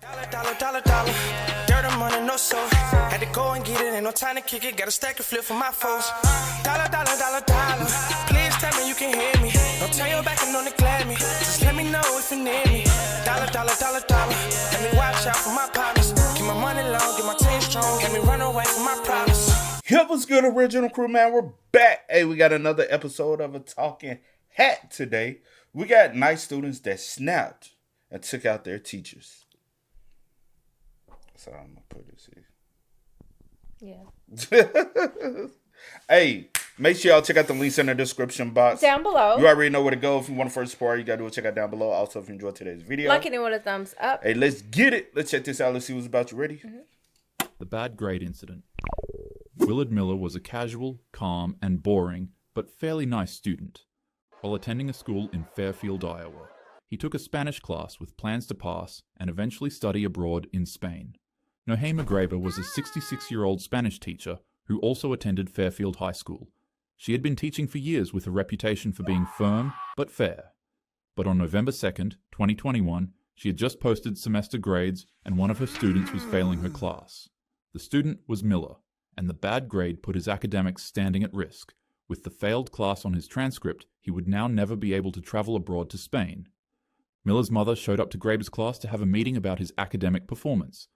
Dollar. Dirt and money, no soul. Had to go and get it, ain't no time to kick it. Got a stack and flip for my foes. Dollar. Please tell me you can hear me. Don't turn your back and don't neglect me. Just let me know if you need me. Dollar. Let me watch out for my partners. Keep my money long, get my team strong. Let me run away from my problems. Yep, what's good, original crew, man? We're back. Hey, we got another episode of A Talking Hat today. We got nice students that snapped and took out their teachers. So I'm going to put this here. Yeah. Hey, make sure y'all check out the links in the description box. Down below. You already know where to go. If you want to first support, you got to do it. Check out down below. Also, if you enjoyed today's video. Like it with a thumbs up. Hey, let's get it. Let's check this out. Let's see what's about. You ready? Mm-hmm. The bad grade incident. Willard Miller was a casual, calm, and boring, but fairly nice student. While attending a school in Fairfield, Iowa, he took a Spanish class with plans to pass and eventually study abroad in Spain. Nohema Graber was a 66-year-old Spanish teacher who also attended Fairfield High School. She had been teaching for years with a reputation for being firm but fair. But on November 2nd, 2021, she had just posted semester grades and one of her students was failing her class. The student was Miller, and the bad grade put his academics standing at risk. With the failed class on his transcript, he would now never be able to travel abroad to Spain. Miller's mother showed up to Graber's class to have a meeting about his academic performance.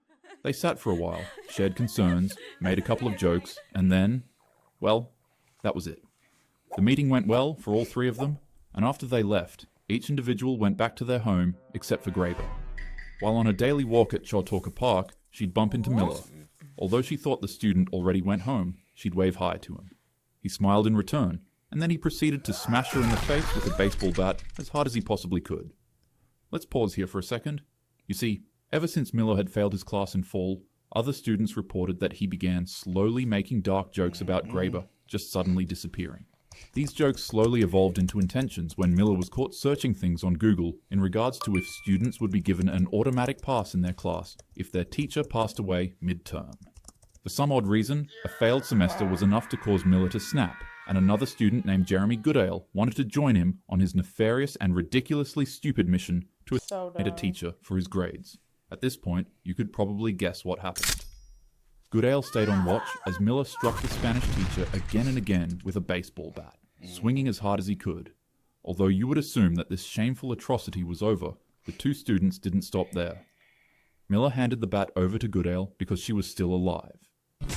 They sat for a while, shared concerns, made a couple of jokes, and then, well, that was it. The meeting went well for all three of them, and after they left, each individual went back to their home except for Graber. While on a daily walk at Chawtalka Park, she'd bump into Miller. Although she thought the student already went home, she'd wave hi to him. He smiled in return, and then he proceeded to smash her in the face with a baseball bat as hard as he possibly could. Let's pause here for a second. You see, ever since Miller had failed his class in fall, other students reported that he began slowly making dark jokes about Graber just suddenly disappearing. These jokes slowly evolved into intentions when Miller was caught searching things on Google in regards to if students would be given an automatic pass in their class if their teacher passed away mid-term. For some odd reason, a failed semester was enough to cause Miller to snap, and another student named Jeremy Goodale wanted to join him on his nefarious and ridiculously stupid mission to assassinate a teacher for his grades. At this point, you could probably guess what happened. Goodale stayed on watch as Miller struck the Spanish teacher again and again with a baseball bat, swinging as hard as he could. Although you would assume that this shameful atrocity was over, the two students didn't stop there. Miller handed the bat over to Goodale because she was still alive.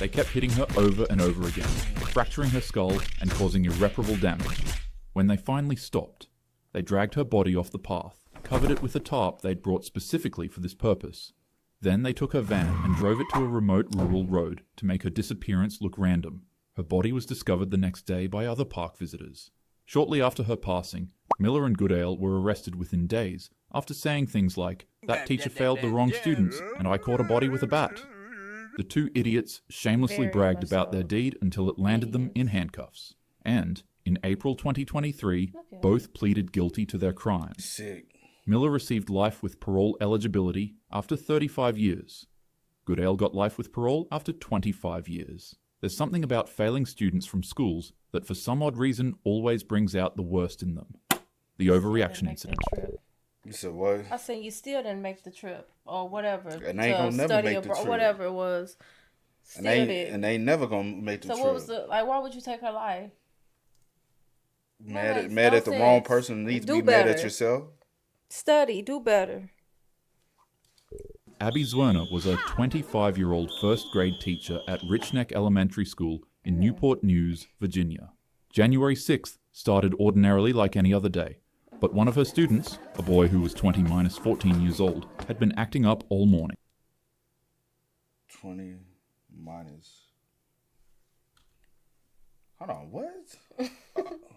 They kept hitting her over and over again, fracturing her skull and causing irreparable damage. When they finally stopped, they dragged her body off the path, covered it with a tarp they'd brought specifically for this purpose. Then they took her van and drove it to a remote rural road to make her disappearance look random. Her body was discovered the next day by other park visitors. Shortly after her passing, Miller and Goodale were arrested within days after saying things like, "That teacher failed the wrong students, and I caught a body with a bat." The two idiots shamelessly bragged about their deed until it landed them in handcuffs. And, in April 2023, both pleaded guilty to their crimes. Sick. Miller received life with parole eligibility after 35 years. Goodale got life with parole after 25 years. There's something about failing students from schools that for some odd reason always brings out the worst in them. The overreaction incident. You said what? I said you still didn't make the trip or whatever. And they ain't gonna never make the trip. Whatever it was. And they ain't never gonna make the trip. So what was the, like, why would you take her life? Mad at the wrong person. Needs to be mad at yourself. Study, do better. Abby Zwerner was a 25-year-old first-grade teacher at Richneck Elementary School in Newport News, Virginia. January 6th started ordinarily like any other day, but one of her students, a boy who was 20 minus 14 years old, had been acting up all morning. 20 minus... Hold on, what? In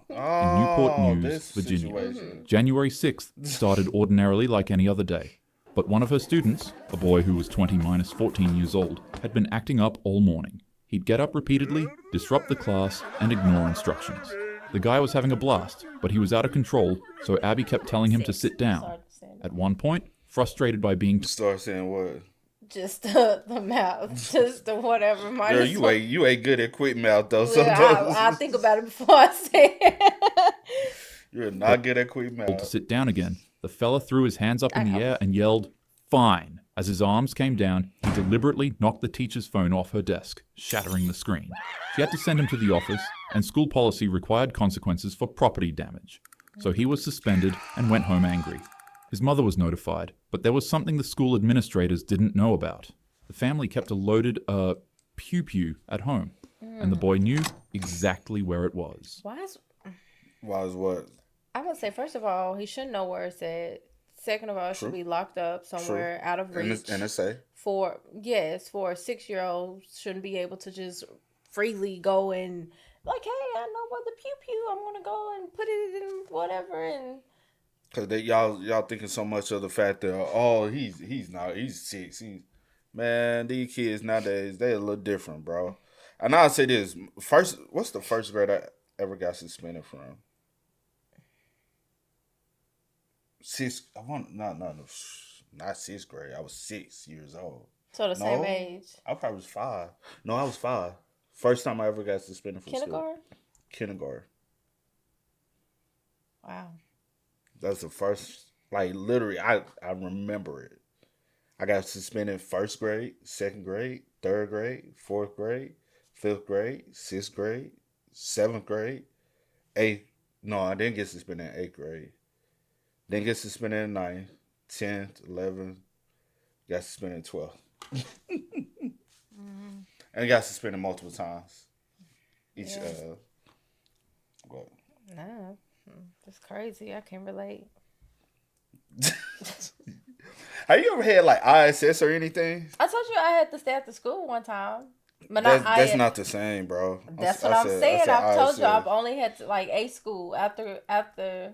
Newport News, Virginia. January 6th started ordinarily like any other day, but one of her students, a boy who was 20 minus 14 years old, had been acting up all morning. He'd get up repeatedly, disrupt the class, and ignore instructions. The guy was having a blast, but he was out of control, so Abby kept telling him to sit down. At one point, frustrated by being... Start saying what? Just the mouth, just the whatever. Girl, you ain't good at quick mouth though. Yeah, I think about it before I say it. You're not good at quick mouth. To sit down again, the fella threw his hands up in the air and yelled, "Fine," As his arms came down, he deliberately knocked the teacher's phone off her desk, shattering the screen. She had to send him to the office, and school policy required consequences for property damage. So he was suspended and went home angry. His mother was notified, but there was something the school administrators didn't know about. The family kept a loaded, pew-pew at home, and the boy knew exactly where it was. Why is... Why is what? I would say, first of all, he shouldn't know where it's at. Second of all, it should be locked up somewhere out of reach. NSA. For a 6-year-old shouldn't be able to just freely go and like, hey, I know where the pew-pew, I'm gonna go and put it in whatever. And because y'all thinking so much of the fact that he's 6. Man, these kids nowadays, they a little different, bro. And I'll say this what's the first grade I ever got suspended from? Not sixth grade. I was 6 years old. so the same age. I probably was 5. No, I was 5. First time I ever got suspended from school. Kindergarten. Wow. That's the first, like, literally, I remember it. I got suspended 1st grade, 2nd grade, 3rd grade, 4th grade, 5th grade, 6th grade, 7th grade, 8th. No, I didn't get suspended in 8th grade. Didn't get suspended in 9th, 10th, 11th. Got suspended in 12th. And got suspended multiple times. What? No, that's crazy. I can't relate. Have you ever had like ISS or anything? I told you I had to stay after school one time. But that's not the same, bro. That's what I'm saying. I've told you I've only had to like A school after.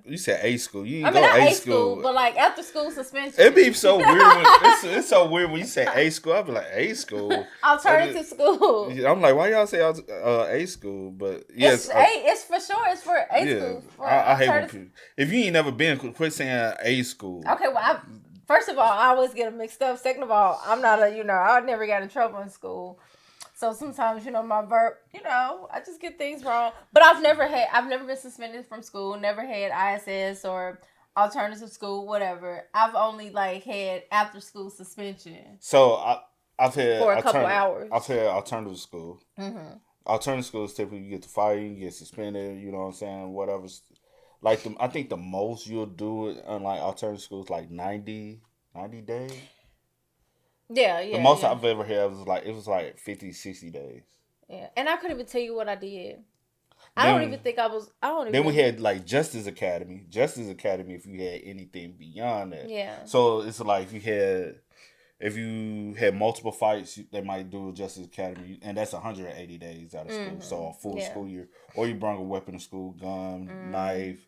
You said A school. You I didn't mean, go not A school, but like after school suspension. It'd be so weird. It's so weird when you say A school. I'd be like A school, alternative school. I'm like, why y'all say A school? But yes, it's for sure. It's for A school. For I hate when people. If you ain't never been, quit saying A school. Okay, well, first of all, I always get them mixed up. Second of all, I'm not I never got in trouble in school. So sometimes, my verb, I just get things wrong. But I've never been suspended from school, never had ISS or alternative school, whatever. I've only had after school suspension. So I've had for a couple hours. I've had alternative school. Mm-hmm. Alternative school is typically you get to fire, you get suspended, you know what I'm saying, whatever. Like I think the most you'll do it on like alternative school is like 90 days. Yeah. The most I've ever had was like 50, 60 days. Yeah, and I couldn't even tell you what I did. I don't even think I was. Then we had like Justice Academy. Justice Academy, if you had anything beyond that. Yeah. So it's like if you had multiple fights, they might do a Justice Academy, and that's 180 days out of school. So a full school year, or you bring a weapon to school, gun, knife,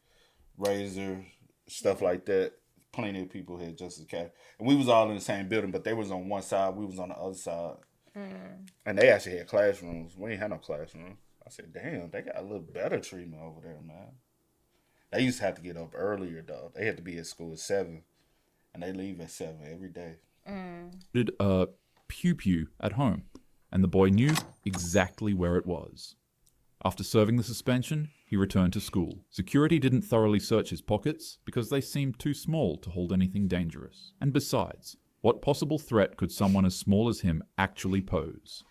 razor, stuff like that. Plenty of people had Justice Academy, and we was all in the same building, but they was on one side, we was on the other side, and they actually had classrooms. We ain't had no classrooms. I said, damn, they got a little better treatment over there, man. They used to have to get up earlier, though. They had to be at school at 7, and they leave at 7 every day. Did a pew-pew at home, and the boy knew exactly where it was. After serving the suspension, he returned to school. Security didn't thoroughly search his pockets because they seemed too small to hold anything dangerous. And besides, what possible threat could someone as small as him actually pose?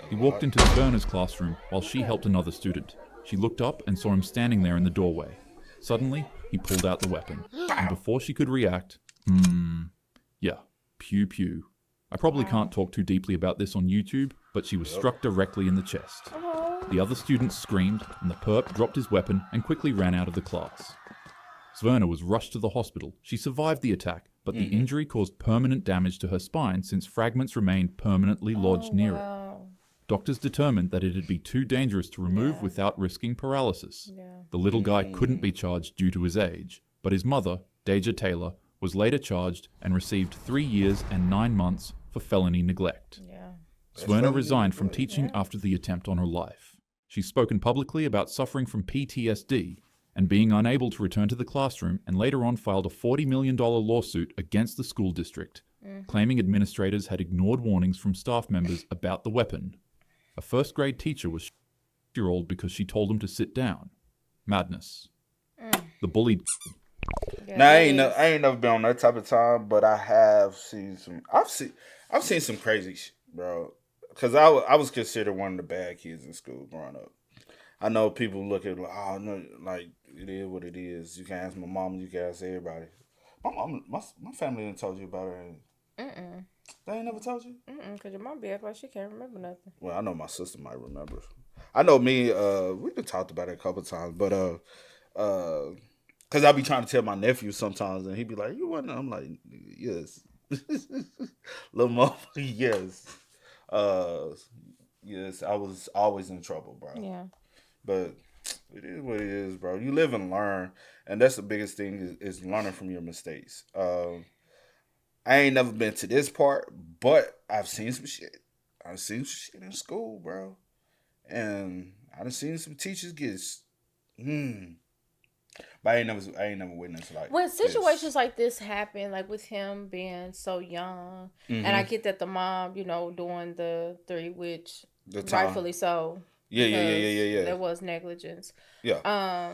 He walked into Sverna's classroom while she helped another student. She looked up and saw him standing there in the doorway. Suddenly, he pulled out the weapon, and before she could react, pew pew. I probably can't talk too deeply about this on YouTube, but she was struck directly in the chest. The other students screamed, and the perp dropped his weapon and quickly ran out of the class. Sverna was rushed to the hospital. She survived the attack, but the injury caused permanent damage to her spine since fragments remained permanently lodged near it. Doctors determined that it'd be too dangerous to remove without risking paralysis. The little guy couldn't be charged due to his age, but his mother, Deja Taylor, was later charged and received 3 years and 9 months for felony neglect. Sverna resigned from teaching after the attempt on her life. She's spoken publicly about suffering from PTSD and being unable to return to the classroom, and later on filed a $40 million lawsuit against the school district, claiming administrators had ignored warnings from staff members about the weapon. A first-grade teacher was year old because she told him to sit down. Madness. The bullied Yeah, Now I ain't never been on that type of time, but I have seen some. I've seen some crazy shit, bro. Because I was considered one of the bad kids in school growing up. I know people look at like, oh no, like it is what it is. You can ask my mom, you can ask everybody. My mom, my family didn't told you about her. They ain't never told you. Cause your mom be acting like she can't remember nothing. Well, I know my sister might remember. I know me. We've been talked about it a couple times, but cause I be trying to tell my nephew sometimes, and he be like, "You wasn't?" I'm like, "Yes, little motherfucker, yes, yes." I was always in trouble, bro. Yeah. But it is what it is, bro. You live and learn, and that's the biggest thing is learning from your mistakes. I ain't never been to this part, but I've seen some shit. I've seen some shit in school, bro. And I've seen some teachers get but I ain't never witnessed like when situations this. like this happen, like with him being so young, and I get that the mom, doing the 3, which The time. rightfully so. Yeah. There was negligence. Yeah.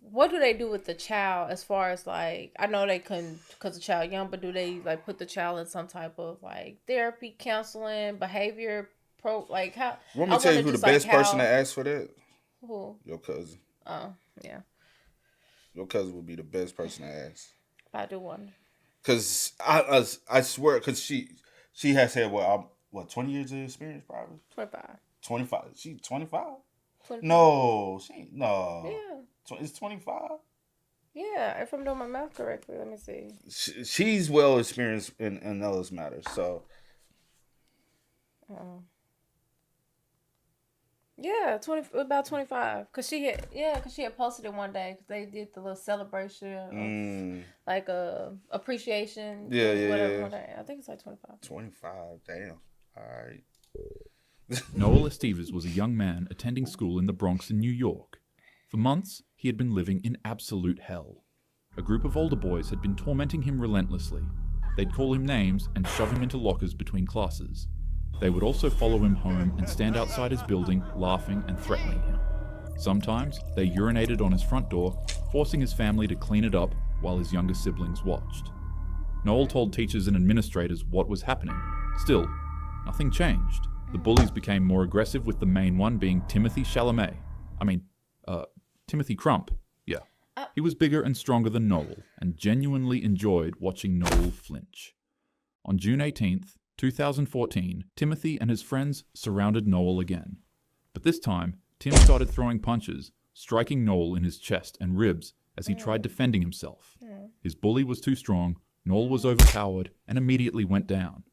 What do they do with the child as far as like, I know they couldn't because the child young, but do they like put the child in some type of like therapy, counseling, behavior like how? Want me to tell you who the best person to ask for that? Who? Your cousin. Oh, yeah. Your cousin would be the best person to ask. I do wonder. Cause I swear, cause she has had what 20 years of experience probably. 25. 25. She 25? 25. No, she ain't. No. Yeah. It's 25. Yeah, if I'm doing my math correctly, let me see. She's well experienced in those matters, so. Yeah, about 25. Cause she had posted it one day. Cause they did the little celebration, of, like appreciation. Whatever. One day. I think it's like 25. 25. Damn. All right. Noel Estevez was a young man attending school in the Bronx in New York. For months, he had been living in absolute hell. A group of older boys had been tormenting him relentlessly. They'd call him names and shove him into lockers between classes. They would also follow him home and stand outside his building, laughing and threatening him. Sometimes, they urinated on his front door, forcing his family to clean it up while his younger siblings watched. Noel told teachers and administrators what was happening. Still, nothing changed. The bullies became more aggressive, with the main one being Timothy Timothy Crump. Yeah. He was bigger and stronger than Noel, and genuinely enjoyed watching Noel flinch. On June 18th, 2014, Timothy and his friends surrounded Noel again. But this time, Tim started throwing punches, striking Noel in his chest and ribs as he tried defending himself. His bully was too strong, Noel was overpowered, and immediately went down.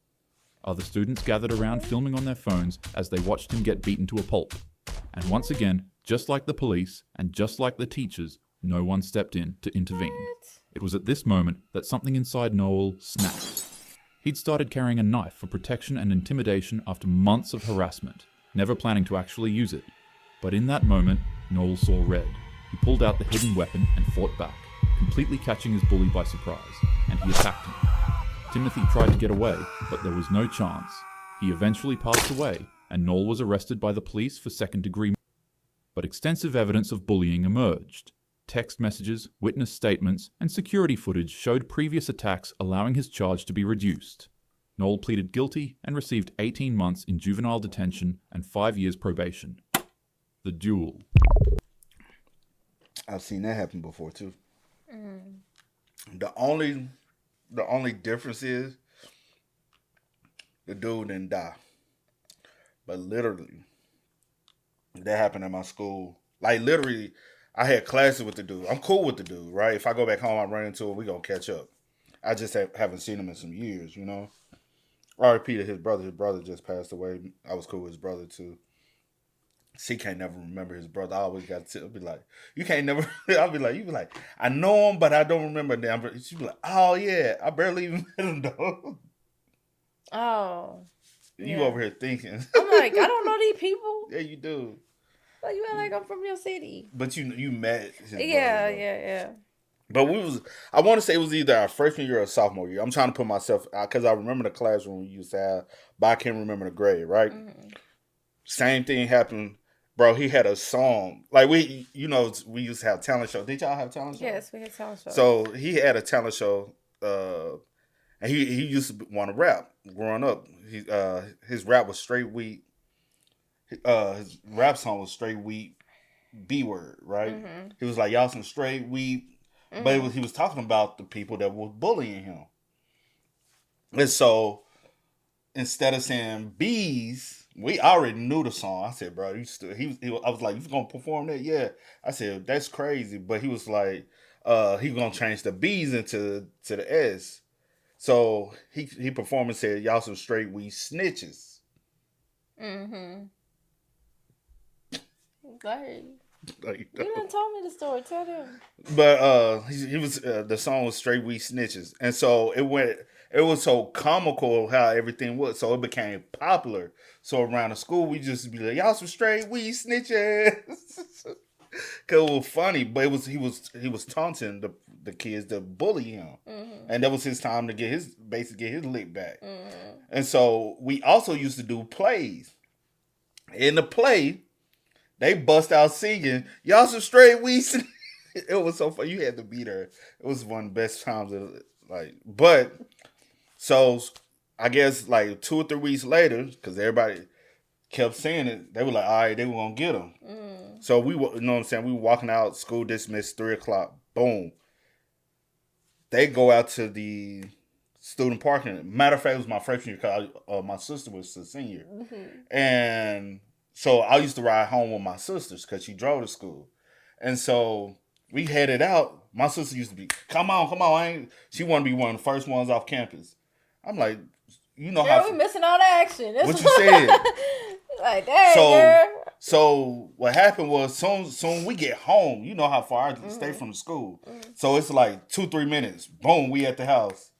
Other students gathered around filming on their phones as they watched him get beaten to a pulp. And once again, just like the police and just like the teachers, no one stepped in to intervene. It was at this moment that something inside Noel snapped. He'd started carrying a knife for protection and intimidation after months of harassment, never planning to actually use it. But in that moment, Noel saw red. He pulled out the hidden weapon and fought back, completely catching his bully by surprise, and he attacked him. Timothy tried to get away, but there was no chance. He eventually passed away, and Noel was arrested by the police for second-degree murder. But extensive evidence of bullying emerged. Text messages, witness statements, and security footage showed previous attacks, allowing his charge to be reduced. Noel pleaded guilty and received 18 months in juvenile detention and 5 years probation. The duel. I've seen that happen before too. The only difference is the dude didn't die. But literally, that happened at my school. Like literally, I had classes with the dude. I'm cool with the dude, right? If I go back home, I run into him, we gonna catch up. I just haven't seen him in some years, you know? R.I.P. to his brother. His brother just passed away. I was cool with his brother too. She can't never remember his brother. I always got to be like, you can't never. I'll be like, you be like, I know him, but I don't remember them. She be like, oh yeah, I barely even met him though. Oh. You over here thinking. I'm like, I don't know these people. Yeah, you do. Like you act like I'm from your city. But you met his brother. Yeah. But I want to say it was either our freshman year or sophomore year. I'm trying to put myself, because I remember the classroom we used to have, but I can't remember the grade, right? Mm-hmm. Same thing happened bro, he had a song. Like, we used to have talent shows. Did y'all have talent shows? Yes, we had talent shows. So he had a talent show, and he used to want to rap growing up. His rap was straight weed. His rap song was straight weed, B word, right? He was like, y'all some straight weed. But he was talking about the people that were bullying him. And so, instead of saying bees, we already knew the song. I said, bro, I was like, you going to perform that? Yeah. I said, that's crazy. But he was like, he going to change the bees into the S. So, he performed and said, y'all some straight weed snitches. Mm-hmm. Go ahead. Like, you done told me the story. Tell them. But he was the song was straight weed snitches, and so it was so comical how everything was, so it became popular. So around the school, we just be like, y'all some straight weed snitches, cause it was funny. But he was taunting the kids that bully him, and that was his time to get his lick back. And so we also used to do plays. In the play, they bust out singing, y'all some straight weed. It was so fun. You had to be there. It was one of the best times. But so I guess like 2 or 3 weeks later, because everybody kept saying it, they were like, all right, they were going to get them. So we were, you know what I'm saying? We were walking out, school dismissed, 3:00, boom. They go out to the student parking. Matter of fact, it was my freshman year because my sister was a senior. And so I used to ride home with my sisters because she drove to school. And so we headed out. My sister used to be, come on. She wanted to be one of the first ones off campus. I'm like, you know girl, we missing all the action. That's what you said. Like, dang, girl. So what happened was soon we get home. You know how far I stay from the school. So it's like 2-3 minutes. Boom, we at the house.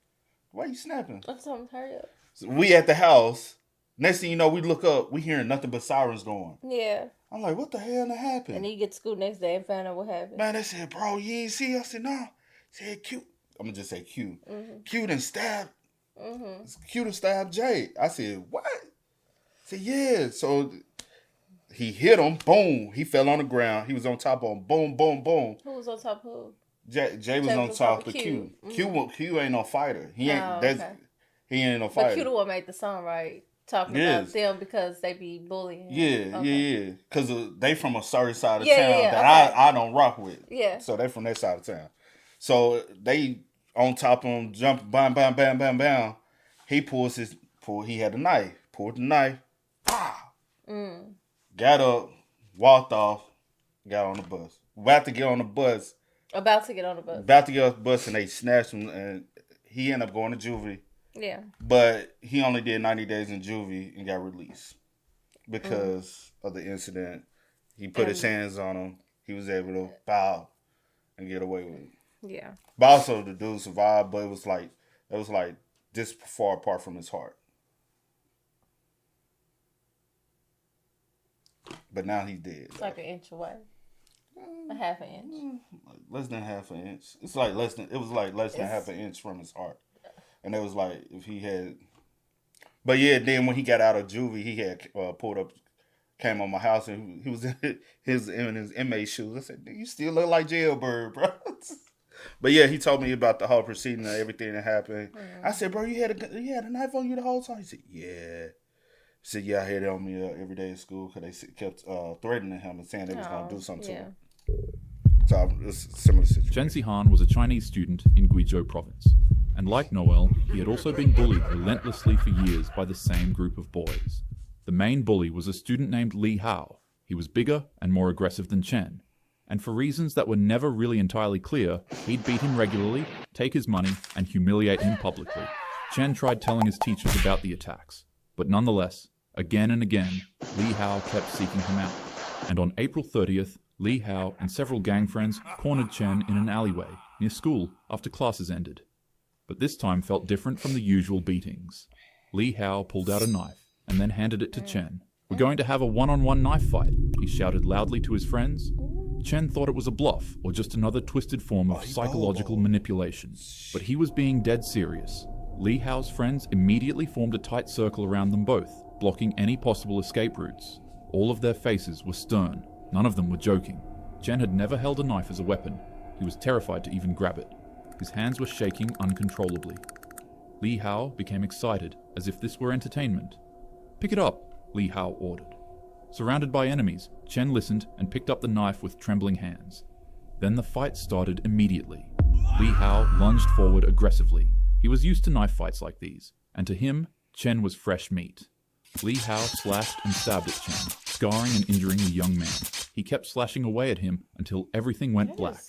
Why are you snapping? I'm telling you, hurry up. So we at the house. Next thing you know, we look up, we hearing nothing but sirens going. Yeah. I'm like, what the hell that happened? And then you get to school next day and find out what happened. Man, they said, bro, you ain't see? I said, no. Said Q. I'm going to just say Q. Q done stabbed. Q done stabbed Jay. I said, what? I said, yeah. So he hit him. Boom. He fell on the ground. He was on top of him. Boom, boom, boom. Who was on top of who? Jay was on top of Q. Q ain't no fighter. He ain't no fighter. But Q the one made the song, right? Talking about them because they be bullying. Yeah. Because they from a certain side of town that I don't rock with. Yeah. So they from that side of town. So they on top of him, jump, bam, bam, bam, bam, bam. He he had a knife. Pulled the knife. Pow. Got up, walked off, got on the bus. About to get on the bus, and they snatched him, and he ended up going to juvie. Yeah. But he only did 90 days in juvie and got released because of the incident. He put his hands on him. He was able to bow and get away with it. Yeah. But also the dude survived, but it was like this far apart from his heart. But now he's dead. It's like an inch away. A half an inch. Less than half an inch. It was like less than half an inch from his heart. And it was like if he had, but yeah. Then when he got out of juvie, he had pulled up, came on my house, and he was in his inmate shoes. I said, "You still look like Jailbird, bro." But yeah, he told me about the whole proceeding and everything that happened. I said, "Bro, you had a knife on you the whole time?" He said, "Yeah." He said, "Yeah, I had it on me every day at school because they kept threatening him and saying they was gonna do something to him." So it's a similar situation. Chen Zihan was a Chinese student in Guizhou province. And like Noel, he had also been bullied relentlessly for years by the same group of boys. The main bully was a student named Li Hao. He was bigger and more aggressive than Chen. And for reasons that were never really entirely clear, he'd beat him regularly, take his money, and humiliate him publicly. Chen tried telling his teachers about the attacks. But nonetheless, again and again, Li Hao kept seeking him out. And on April 30th, Li Hao and several gang friends cornered Chen in an alleyway near school after classes ended. But this time felt different from the usual beatings. Li Hao pulled out a knife and then handed it to Chen. "We're going to have a one-on-one knife fight," he shouted loudly to his friends. Chen thought it was a bluff or just another twisted form of psychological manipulation. But he was being dead serious. Li Hao's friends immediately formed a tight circle around them both, blocking any possible escape routes. All of their faces were stern. None of them were joking. Chen had never held a knife as a weapon. He was terrified to even grab it. His hands were shaking uncontrollably. Li Hao became excited, as if this were entertainment. "Pick it up," Li Hao ordered. Surrounded by enemies, Chen listened and picked up the knife with trembling hands. Then the fight started immediately. Li Hao lunged forward aggressively. He was used to knife fights like these, and to him, Chen was fresh meat. Li Hao slashed and stabbed at Chen, scarring and injuring the young man. He kept slashing away at him until everything went black.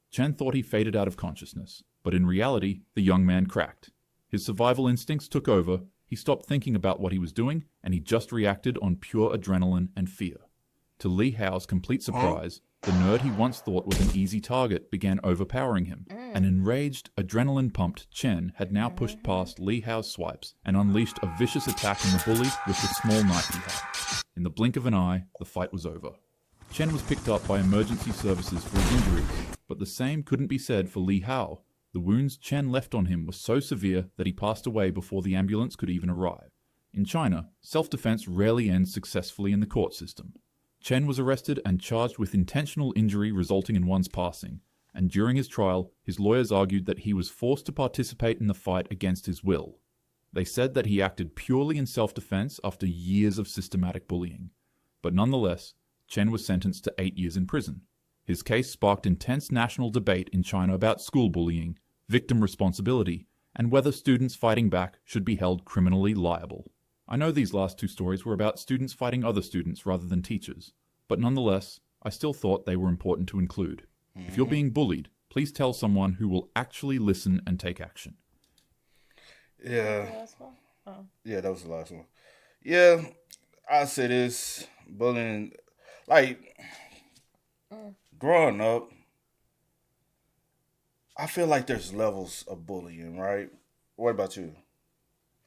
Chen thought he faded out of consciousness, but in reality, the young man cracked. His survival instincts took over, he stopped thinking about what he was doing, and he just reacted on pure adrenaline and fear. To Li Hao's complete surprise, the nerd he once thought was an easy target began overpowering him. An enraged, adrenaline-pumped Chen had now pushed past Li Hao's swipes and unleashed a vicious attack on the bully with the small knife he had. In the blink of an eye, the fight was over. Chen was picked up by emergency services for his injuries, but the same couldn't be said for Li Hao. The wounds Chen left on him were so severe that he passed away before the ambulance could even arrive. In China, self-defense rarely ends successfully in the court system. Chen was arrested and charged with intentional injury resulting in one's passing, and during his trial, his lawyers argued that he was forced to participate in the fight against his will. They said that he acted purely in self-defense after years of systematic bullying. But nonetheless, Chen was sentenced to 8 years in prison. His case sparked intense national debate in China about school bullying, victim responsibility, and whether students fighting back should be held criminally liable. I know these last two stories were about students fighting other students rather than teachers, but nonetheless, I still thought they were important to include. If you're being bullied, please tell someone who will actually listen and take action. Yeah. Yeah, that was the last one. Yeah, I say this, bullying, like, growing up, I feel like there's levels of bullying, right? What about you?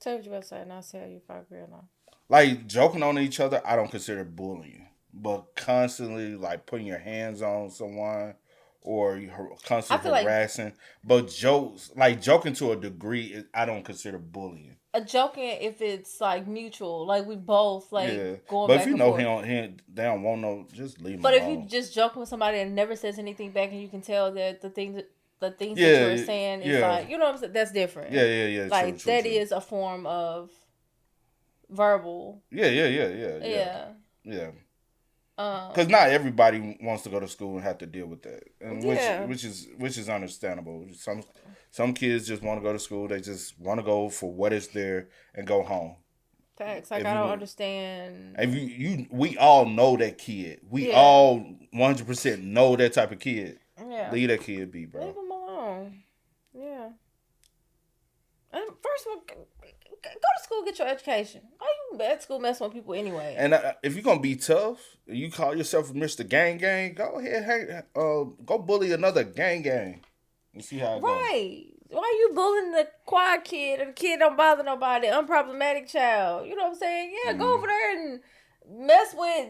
Say what you about to say, and I'll tell you if I agree or not. Like, joking on each other, I don't consider bullying. But constantly, like, putting your hands on someone or constantly harassing. But joking to a degree, I don't consider bullying. A joking if it's, like, mutual. Like, we both, like, going but back and forth. But if you know they don't want no, just leave them But alone. if you just joking with somebody and never says anything back and you can tell that the things that you're saying is like, you know what I'm saying? That's different. Yeah. Like, true. is a form of verbal. Yeah. Because not everybody wants to go to school and have to deal with that, and which is understandable. Some kids just want to go to school. They just want to go for what is there and go home. Facts. Like, I don't understand. And we all know that kid. We all 100% know that type of kid. Yeah. Leave that kid be, bro. Leave him alone. Yeah. And first of all, go to school, get your education. Why you at school messing with people anyway? And if you're gonna be tough, you call yourself Mr. Gang, go ahead, go bully another gang, and see how it goes. Right. Why you bullying the quiet kid or the kid don't bother nobody, unproblematic child? You know what I'm saying? Yeah, go over there and mess with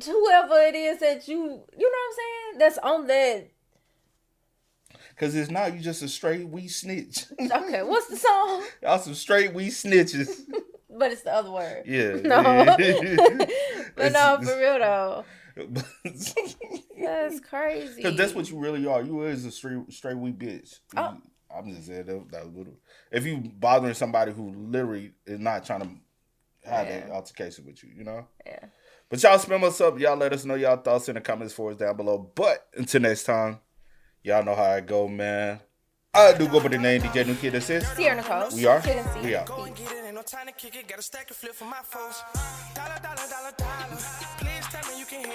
whoever it is that you know what I'm saying? That's on that. Cause it's not you just a straight wee snitch. Okay, what's the song? Y'all some straight wee snitches. But it's the other word. Yeah. No. But no, for real though. That's crazy. Cause that's what you really are. You is a straight wee bitch. Oh. I'm just saying that was little. If you bothering somebody who literally is not trying to have that altercation with you, you know? Yeah. But y'all spam us up. Y'all let us know y'all thoughts in the comments for us down below. But until next time, y'all know how I go, man. I do go by the name DJ New Kid Assist. Sierra Nicole. We are. Kid and C. We are. Go and get it, ain't no time to kick it. Got a stack of flip for my foes. Dollar. Please tell me you can hear